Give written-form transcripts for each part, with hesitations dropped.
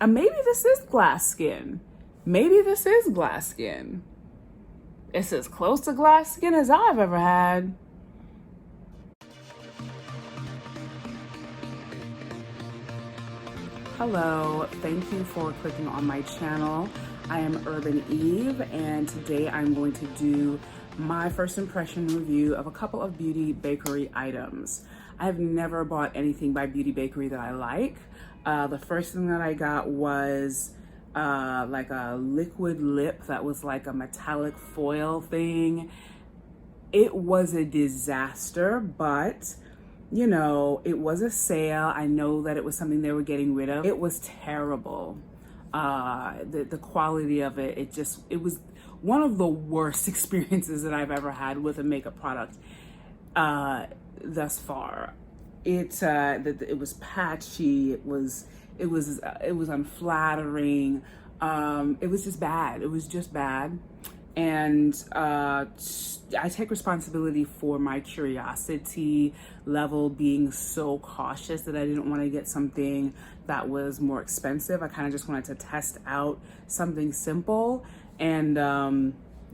maybe this is glass skin. Maybe this is glass skin. It's as close to glass skin as I've ever had. Hello, thank you for clicking on my channel. I am Urban Eve, and today I'm going to do my first impression review of a couple of Beauty Bakerie items. I have never bought anything by Beauty Bakerie that I like. The first thing that I got was like a liquid lip that was like a metallic foil thing. It was a disaster, but you know, it was a sale. I know that it was something they were getting rid of. It was terrible. The quality of it, it was one of the worst experiences that I've ever had with a makeup product thus far. It was patchy. It was unflattering. It was just bad. It was just bad. And I take responsibility for my curiosity level being so cautious that I didn't want to get something that was more expensive. I kind of just wanted to test out something simple, and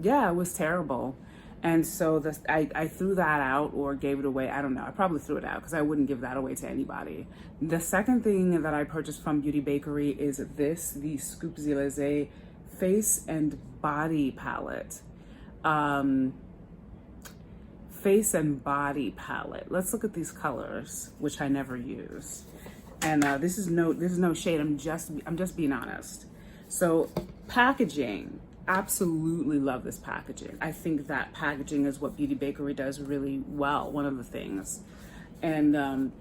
yeah, it was terrible. And so I threw that out or gave it away. I don't know. I probably threw it out because I wouldn't give that away to anybody. The second thing that I purchased from Beauty Bakerie is the Scoop Zilese Face and Body Palette. Face and Body Palette. Let's look at these colors, which I never use. And this is no shade. I'm just being honest. So packaging. Absolutely love this packaging. I think that packaging is what Beauty Bakerie does really well, one of the things. And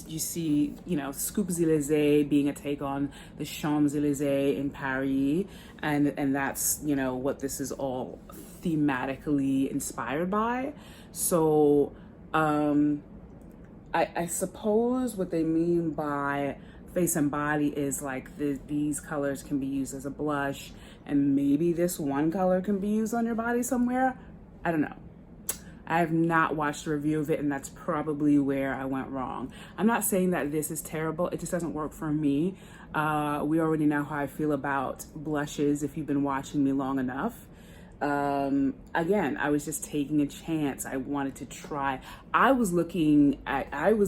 you see, you know, Scoop Zilese being a take on the Champs-Élysées in Paris, and that's, you know, what this is all thematically inspired by. So I suppose what they mean by face and body is like these colors can be used as a blush, and maybe this one color can be used on your body somewhere. I don't know. I have not watched a review of it, and that's probably where I went wrong. I'm not saying that this is terrible. It just doesn't work for me. We already know how I feel about blushes if you've been watching me long enough. Again, I was just taking a chance. I wanted to try. I was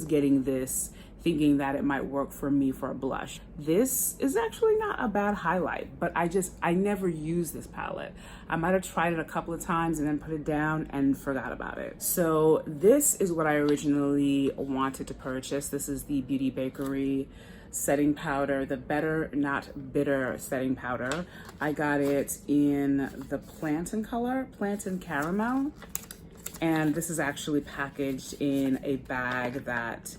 getting this thinking that it might work for me for a blush. This is actually not a bad highlight, but I never use this palette. I might have tried it a couple of times and then put it down and forgot about it. So this is what I originally wanted to purchase. This is the Beauty Bakerie setting powder, the Better Not Bitter setting powder. I got it in the Plantain color, Plantain Caramel. And this is actually packaged in a bag that,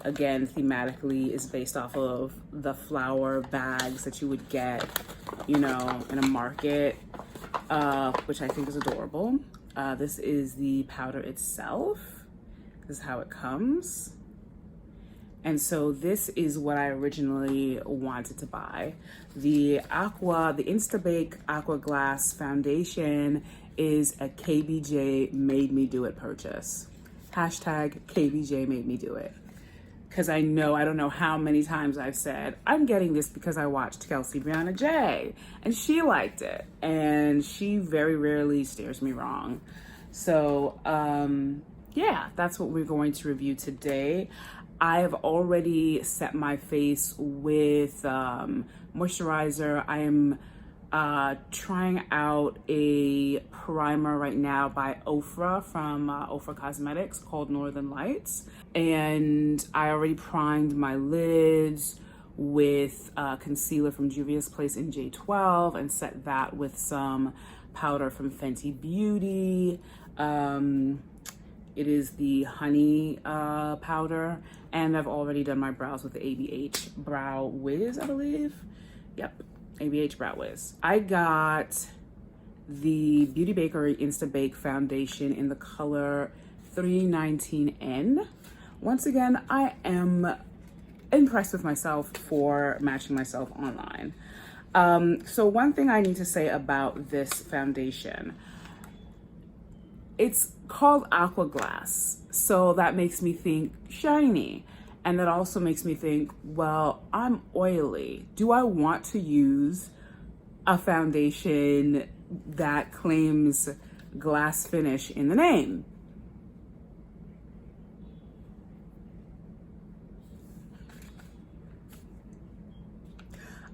again, thematically is based off of the flower bags that you would get, you know, in a market, which I think is adorable. This is the powder itself. This is how it comes. And so this is what I originally wanted to buy. The Aqua, the Instabake Aqua Glass Foundation is a KBJ made me do it purchase. Hashtag KBJ made me do it. Because I don't know how many times I've said, I'm getting this because I watched Kelsey Brianna J, and she liked it. And she very rarely steers me wrong. So, yeah, that's what we're going to review today. I have already set my face with moisturizer. I am trying out a primer right now by Ofra from Ofra Cosmetics called Northern Lights. And I already primed my lids with concealer from Juvia's Place in J12 and set that with some powder from Fenty Beauty. It is the honey powder, and I've already done my brows with the ABH Brow Wiz, I believe. Yep, ABH Brow Wiz. I got the Beauty Bakerie Insta Bake Foundation in the color 319N. Once again, I am impressed with myself for matching myself online. So one thing I need to say about this foundation, it's called Aqua Glass, so that makes me think shiny. And that also makes me think, well, I'm oily. Do I want to use a foundation that claims glass finish in the name?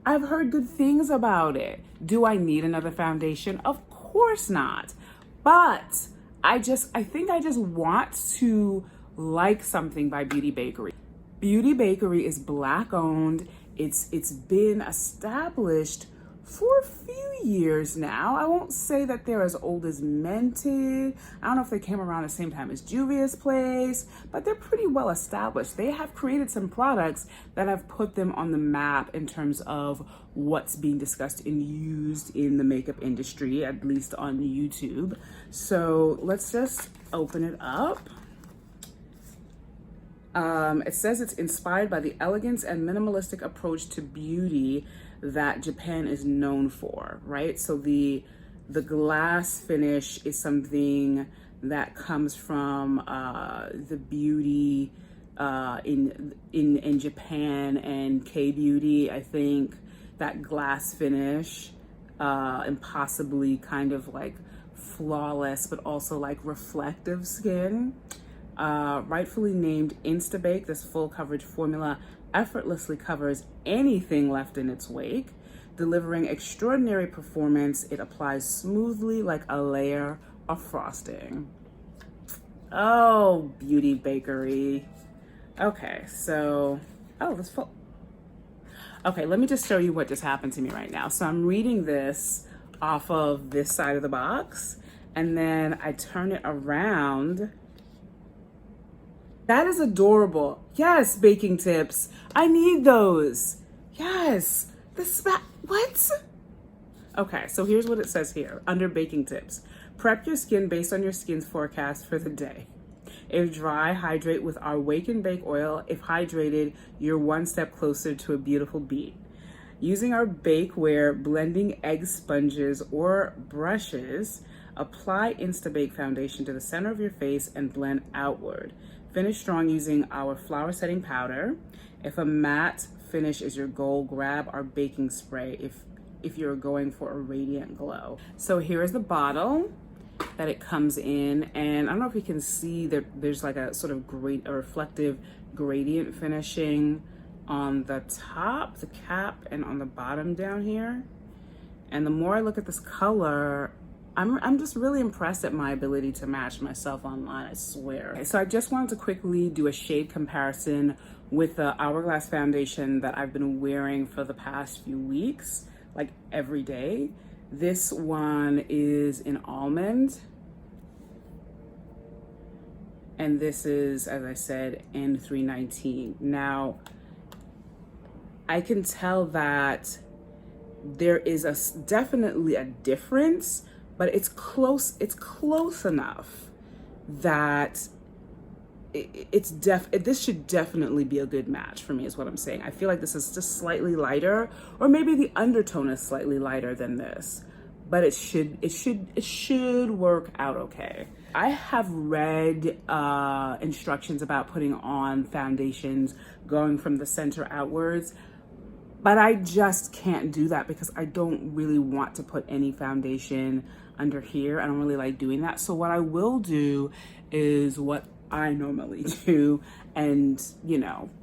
I've heard good things about it. Do I need another foundation? Of course not. But I think I just want to like something by Beauty Bakerie. Beauty Bakerie is Black owned. It's been established for a few years now. I won't say that they're as old as Mented. I don't know if they came around the same time as Juvia's place, but they're pretty well established. They have created some products that have put them on the map in terms of what's being discussed and used in the makeup industry, at least on YouTube. So let's just open it up. It says it's inspired by the elegance and minimalistic approach to beauty that Japan is known for, right? So the glass finish is something that comes from the beauty in Japan and K-beauty. I think that glass finish and possibly kind of like flawless, but also like reflective skin. Rightfully named Insta Bake, this full coverage formula effortlessly covers anything left in its wake, delivering extraordinary performance. It applies smoothly like a layer of frosting. Oh, Beauty Bakerie. Okay, so, oh, this full. Okay, let me just show you what just happened to me right now. So I'm reading this off of this side of the box, and then I turn it around. That is adorable. Yes, baking tips. I need those. Yes. What? Okay, so here's what it says here under baking tips. Prep your skin based on your skin's forecast for the day. If dry, hydrate with our Wake and Bake oil. If hydrated, you're one step closer to a beautiful beat. Using our bakeware, blending egg sponges or brushes, apply Instabake foundation to the center of your face and blend outward. Finish strong using our flour setting powder. If a matte finish is your goal, grab our baking spray if you're going for a radiant glow. So here is the bottle that it comes in, and I don't know if you can see there's like a sort of a reflective gradient finishing on the top, the cap, and on the bottom down here. And the more I look at this color, I'm just really impressed at my ability to match myself online, I swear. So I just wanted to quickly do a shade comparison with the Hourglass foundation that I've been wearing for the past few weeks, like every day. This one is in almond. And this is, as I said, N319. Now, I can tell that there is definitely a difference, but it's close enough that this should definitely be a good match for me, is what I'm saying. I feel like this is just slightly lighter, or maybe the undertone is slightly lighter than this, but it should work out okay. I have read instructions about putting on foundations going from the center outwards, but I just can't do that because I don't really want to put any foundation under here. I don't really like doing that. So what I will do is what I normally do and,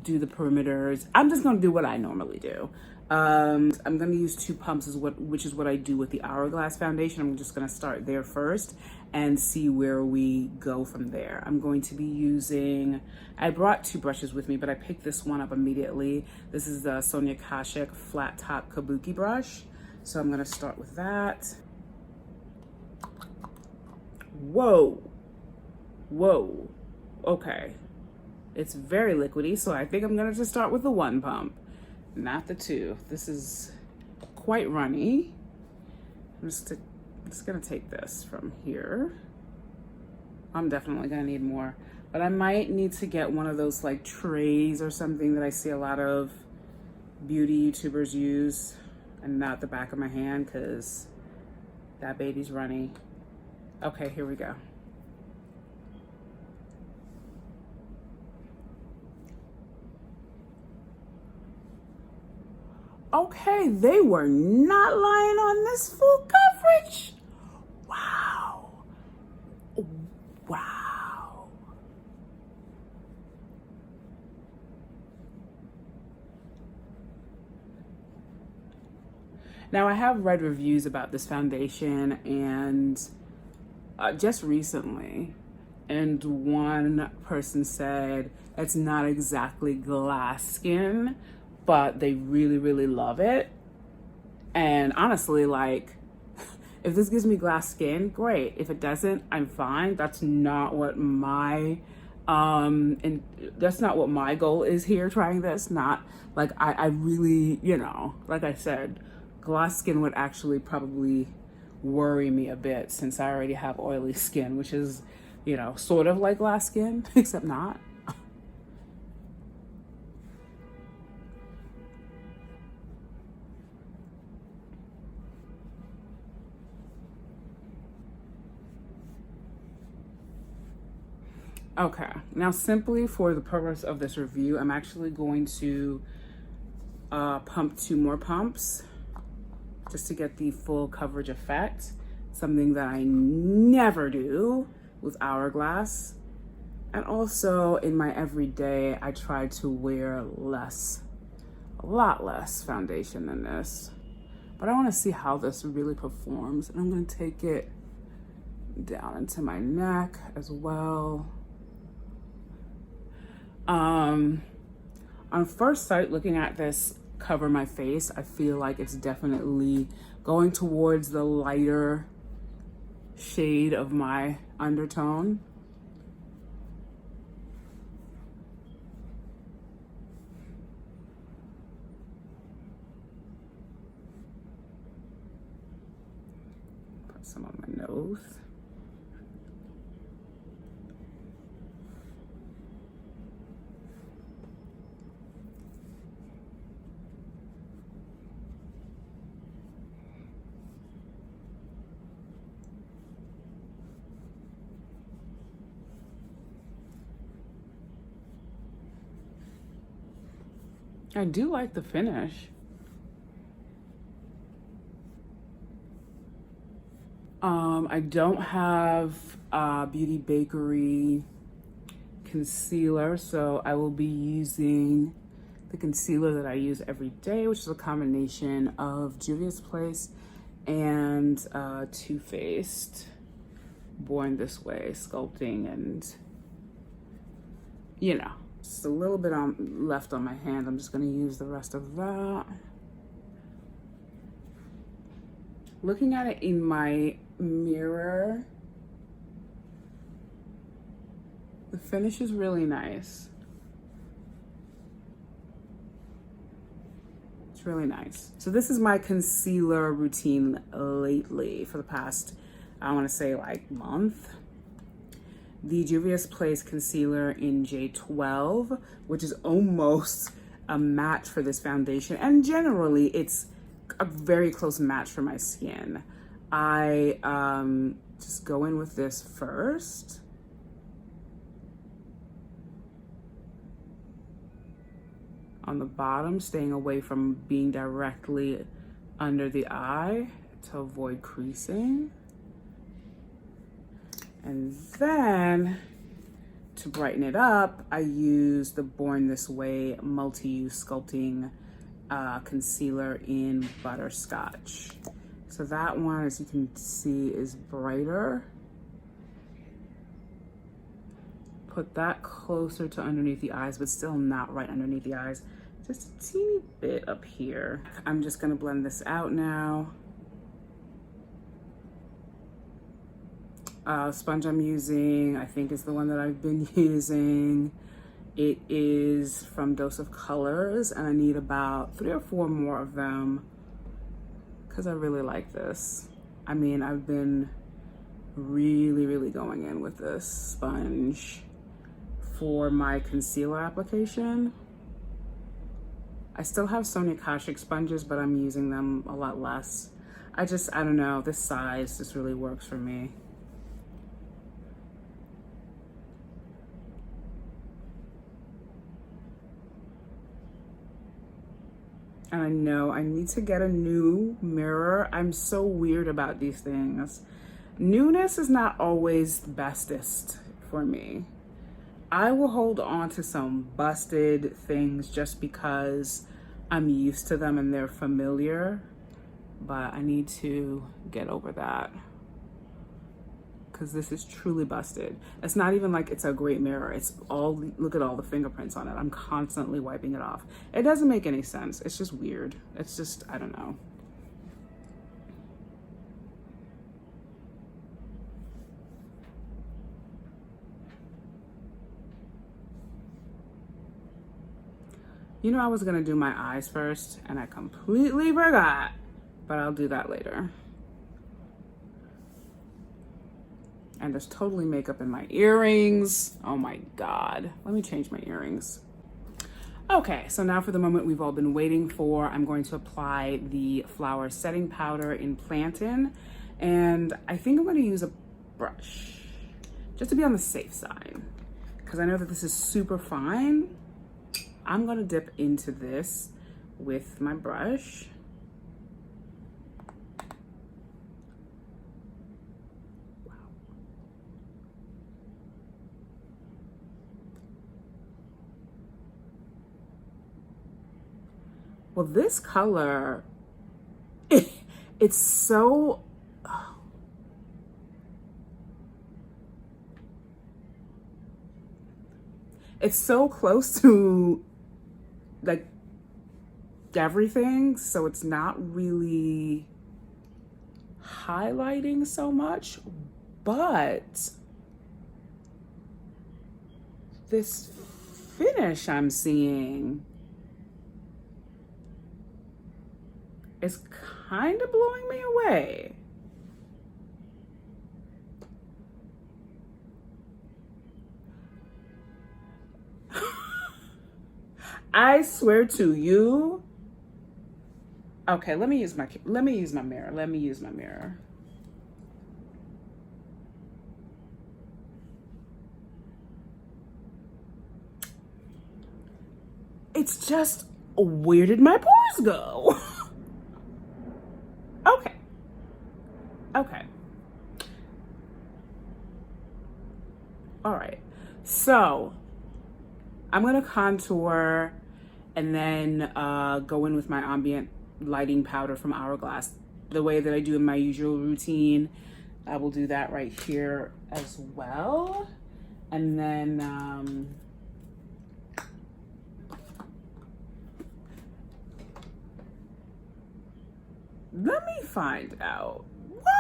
do the perimeters. I'm just gonna do what I normally do. I'm gonna use 2 pumps which is what I do with the Hourglass foundation. I'm just gonna start there first and see where we go from there. I'm going to be using, I brought 2 brushes with me, but I picked this one up immediately. This is the Sonia Kashuk flat top kabuki brush. So I'm gonna start with that. Whoa. Okay. It's very liquidy, so I think I'm gonna just start with the 1 pump, not the 2. This is quite runny. I'm just gonna take this from here. I'm definitely gonna need more, but I might need to get one of those like trays or something that I see a lot of beauty YouTubers use, and not the back of my hand, because that baby's runny. Okay, here we go. Okay, they were not lying on this full coverage. Wow. Wow. Now, I have read reviews about this foundation and just recently, and one person said it's not exactly glass skin, but they really, really love it. And honestly, like, if this gives me glass skin, great. If it doesn't, I'm fine. That's not what my and that's not what my goal is here trying this. Not like I really, you know, like I said, glass skin would actually probably worry me a bit since I already have oily skin, which is, you know, sort of like glass skin, except not. Okay, now simply for the purpose of this review, I'm actually going to pump 2 more pumps just to get the full coverage effect, something that I never do with Hourglass. And also in my everyday, I try to wear less, a lot less foundation than this. But I wanna see how this really performs. And I'm gonna take it down into my neck as well. On first sight, looking at this cover my face, I feel like it's definitely going towards the lighter shade of my undertone. Put some on my nose. I do like the finish. I don't have Beauty Bakerie concealer, so I will be using the concealer that I use every day, which is a combination of Juvia's Place and Too Faced Born This Way sculpting, and you know, just a little bit left on my hand. I'm just gonna use the rest of that. Looking at it in my mirror, the finish is really nice. It's really nice. So this is my concealer routine lately for the past, I wanna say like month. The Juvia's Place concealer in J12, which is almost a match for this foundation. And generally it's a very close match for my skin. I just go in with this first. On the bottom, staying away from being directly under the eye to avoid creasing. And then to brighten it up, I use the Born This Way multi-use sculpting concealer in Butterscotch. So that one, as you can see, is brighter. Put that closer to underneath the eyes, but still not right underneath the eyes. Just a teeny bit up here. I'm just gonna blend this out now. Sponge I'm using, I think is the one that I've been using. It is from Dose of Colors, and I need about 3 or 4 more of them because I really like this. I mean, I've been really going in with this sponge for my concealer application. I still have Sonia Kashuk sponges, but I'm using them a lot less. I don't know, this size just really works for me. And I know I need to get a new mirror. I'm so weird about these things. Newness is not always the bestest for me. I will hold on to some busted things just because I'm used to them and they're familiar, but I need to get over that because this is truly busted. It's not even like it's a great mirror. It's all, look at all the fingerprints on it. I'm constantly wiping it off. It doesn't make any sense. It's just weird. It's just, I don't know. You know, I was gonna do my eyes first and I completely forgot, but I'll do that later. And there's totally makeup in my earrings. Oh my God. Let me change my earrings. Okay, so now for the moment we've all been waiting for, I'm going to apply the Flower Setting Powder in Plantain. And I think I'm gonna use a brush just to be on the safe side. Because I know that this is super fine. I'm gonna dip into this with my brush. Well, this color, it's so, it's so close to like everything, so it's not really highlighting so much, but this finish I'm seeing is kind of blowing me away. I swear to you. Okay, let me use my mirror. Let me use my mirror. It's just, where did my pores go? Okay. All right. So I'm gonna contour and then go in with my ambient lighting powder from Hourglass, the way that I do in my usual routine. I will do that right here as well. And then let me find out. What?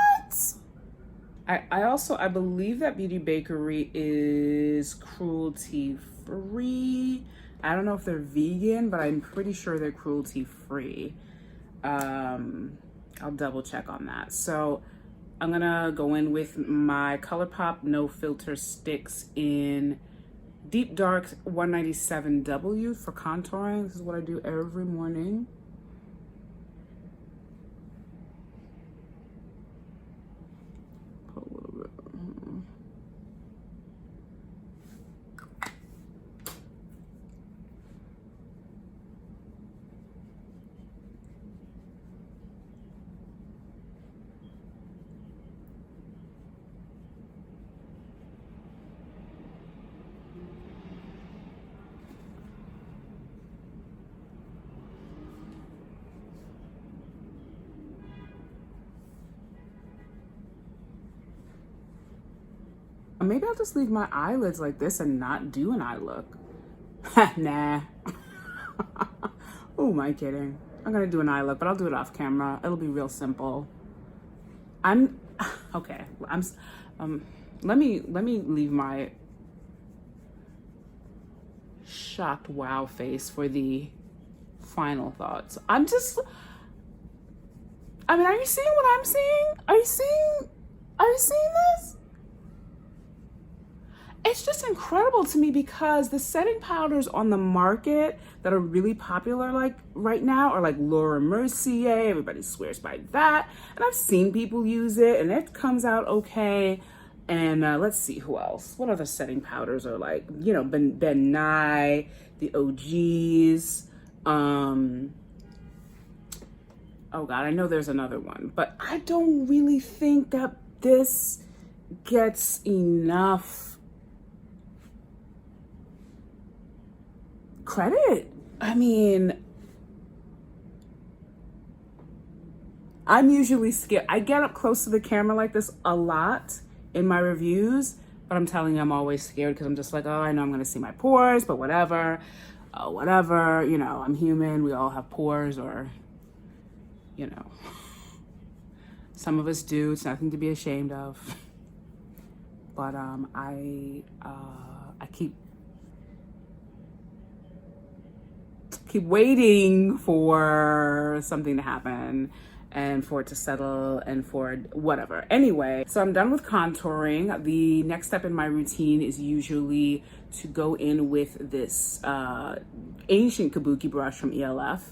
I believe that Beauty Bakerie is cruelty free. I don't know if they're vegan, but I'm pretty sure they're cruelty free. I'll double check on that. So I'm gonna go in with my ColourPop No Filter sticks in Deep Dark 197W for contouring. This is what I do every morning. Maybe I'll just leave my eyelids like this and not do an eye look. Nah. Who am I kidding? I'm gonna do an eye look, but I'll do it off camera. It'll be real simple. Okay. Let me leave my shocked wow face for the final thoughts. I mean, are you seeing what I'm seeing? Are you seeing this? It's just incredible to me because the setting powders on the market that are really popular like right now are like Laura Mercier. Everybody swears by that. And I've seen people use it and it comes out okay. And let's see who else. What other setting powders are like, you know, Ben Nye, the OGs. Oh God, I know there's another one, but I don't really think that this gets enough credit. I mean, I'm usually scared. I get up close to the camera like this a lot in my reviews, but I'm telling you, I'm always scared because I'm just like, oh, I know I'm gonna see my pores, but whatever. Whatever, you know, I'm human. We all have pores, or, you know, some of us do. It's nothing to be ashamed of. But I keep waiting for something to happen and for it to settle and for whatever. Anyway, so I'm done with contouring. The next step in my routine is usually to go in with this ancient kabuki brush from ELF,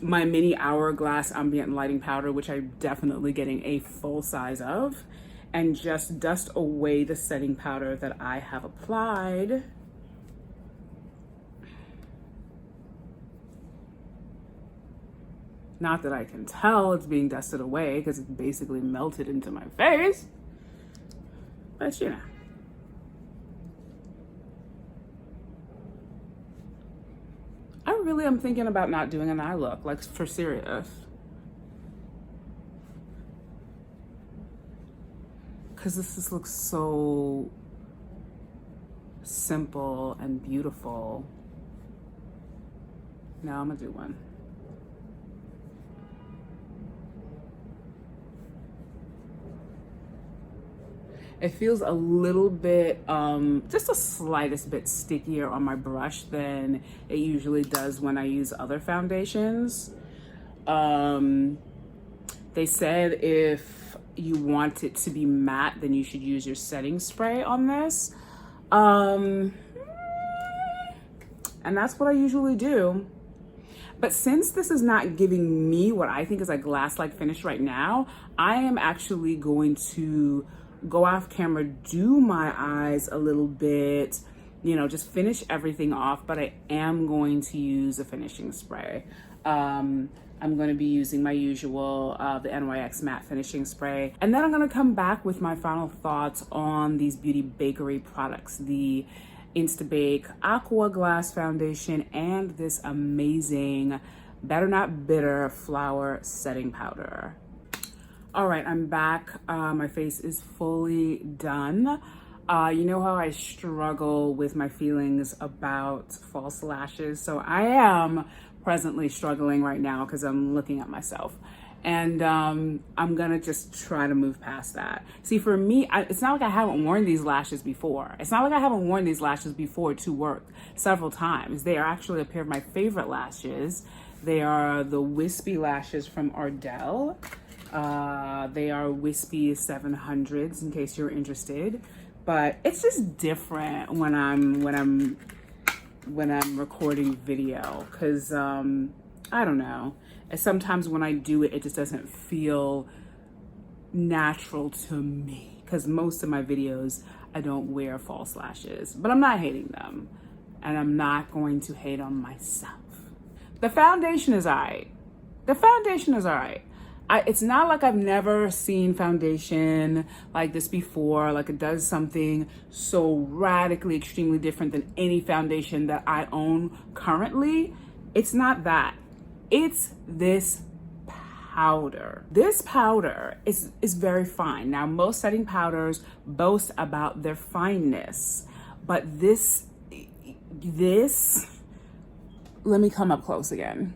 my mini hourglass ambient lighting powder, which I'm definitely getting a full size of, and just dust away the setting powder that I have applied. Not that I can tell it's being dusted away because it's basically melted into my face, but you know. I really am thinking about not doing an eye look, like for serious. Because this just looks so simple and beautiful. Now I'm gonna do one. It feels a little bit, just the slightest bit stickier on my brush than it usually does when I use other foundations. They said if you want it to be matte, then you should use your setting spray on this. And that's what I usually do. But since this is not giving me what I think is a glass-like finish right now, I am actually going to go off camera, do my eyes a little bit, you know, just finish everything off, but I am going to use a finishing spray. I'm going to be using my usual, the NYX matte finishing spray. And then I'm going to come back with my final thoughts on these Beauty Bakerie products, the Insta Bake Aqua Glass Foundation and this amazing Better Not Bitter Flower Setting Powder. All right, I'm back. My face is fully done. You know how I struggle with my feelings about false lashes. So I am presently struggling right now because I'm looking at myself. And I'm gonna just try to move past that. See, for me, it's not like I haven't worn these lashes before. It's not like I haven't worn these lashes before to work several times. They are actually a pair of my favorite lashes. They are the Wispy lashes from Ardell. They are Wispy 700s in case you're interested, but it's just different when I'm recording video, because I don't know, sometimes when I do it, it just doesn't feel natural to me, because most of my videos I don't wear false lashes, but I'm not hating them, and I'm not going to hate on myself. The foundation is alright. It's not like I've never seen foundation like this before, like it does something so radically, extremely different than any foundation that I own currently. It's not that. It's this powder. This powder is very fine. Now, most setting powders boast about their fineness, but this, let me come up close again.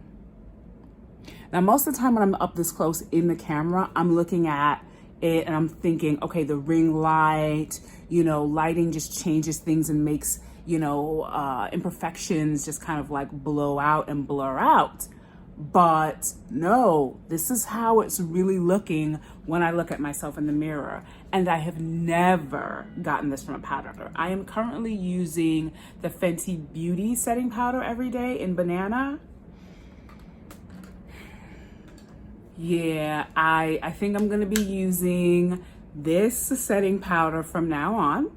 Now, most of the time when I'm up this close in the camera, I'm looking at it and I'm thinking, okay, the ring light, you know, lighting just changes things and makes, you know, imperfections just kind of like blow out and blur out. But no, this is how it's really looking when I look at myself in the mirror. And I have never gotten this from a powder. I am currently using the Fenty Beauty setting powder every day in Banana. Yeah, I think I'm gonna be using this setting powder from now on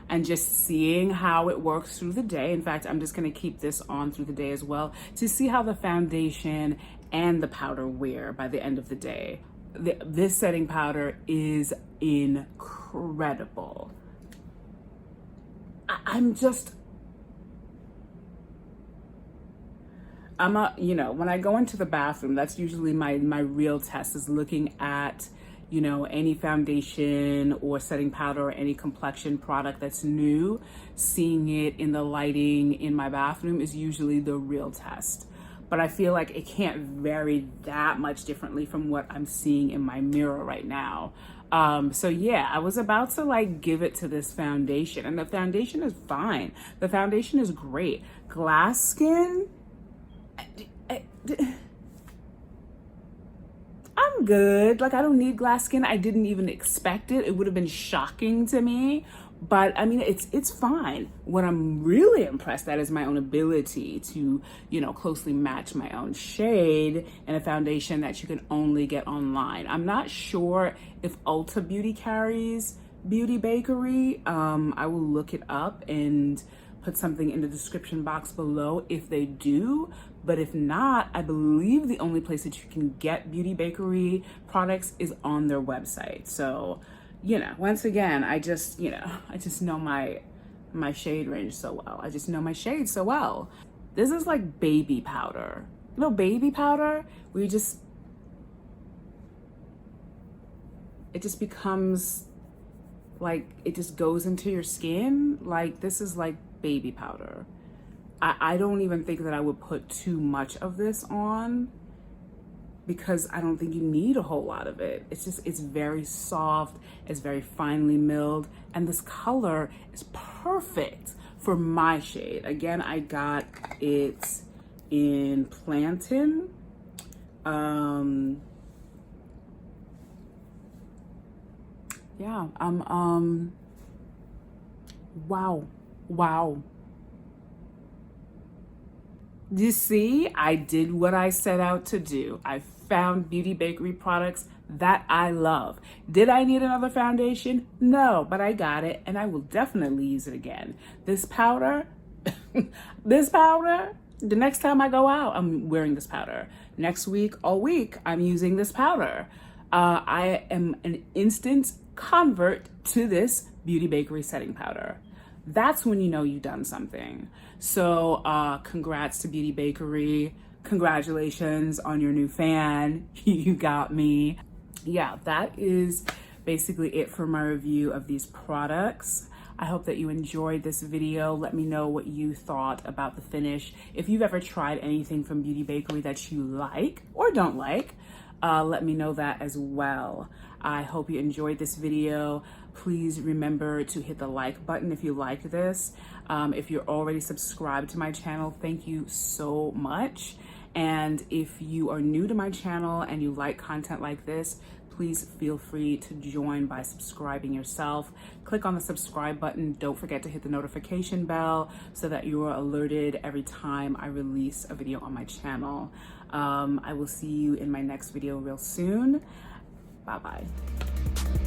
and just seeing how it works through the day. In fact, I'm just gonna keep this on through the day as well to see how the foundation and the powder wear by the end of the day. This setting powder is incredible. When I go into the bathroom, that's usually my real test, is looking at, any foundation or setting powder or any complexion product that's new. Seeing it in the lighting in my bathroom is usually the real test. But I feel like it can't vary that much differently from what I'm seeing in my mirror right now. So yeah, I was about to like give it to this foundation, and the foundation is fine. The foundation is great. Glass skin, I'm good. Like, I don't need glass skin. I didn't even expect it. It would have been shocking to me, but I mean, it's fine. What I'm really impressed at is my own ability to, closely match my own shade in a foundation that you can only get online. I'm not sure if Ulta Beauty carries Beauty Bakerie. I will look it up and put something in the description box below if they do. But if not, I believe the only place that you can get Beauty Bakerie products is on their website. So, once again, I just know my shade range so well. I just know my shade so well. This is like baby powder. Baby powder, where it just becomes like, it just goes into your skin. Like, this is like baby powder. I don't even think that I would put too much of this on, because I don't think you need a whole lot of it. It's very soft, it's very finely milled, and this color is perfect for my shade. Again, I got it in Plantain. Wow. You see, I did what I set out to do. I found Beauty Bakerie products that I love. Did I need another foundation? No, but I got it, and I will definitely use it again. This powder, the next time I go out, I'm wearing this powder. Next week, all week, I'm using this powder. I am an instant convert to this Beauty Bakerie setting powder. That's when you know you've done something. So congrats to Beauty Bakerie. Congratulations on your new fan. You got me. Yeah, that is basically it for my review of these products. I hope that you enjoyed this video. Let me know what you thought about the finish. If you've ever tried anything from Beauty Bakerie that you like or don't like, let me know that as well. I hope you enjoyed this video. Please remember to hit the like button if you like this. If you're already subscribed to my channel, thank you so much. And if you are new to my channel and you like content like this, please feel free to join by subscribing yourself. Click on the subscribe button. Don't forget to hit the notification bell so that you are alerted every time I release a video on my channel. I will see you in my next video real soon. Bye-bye.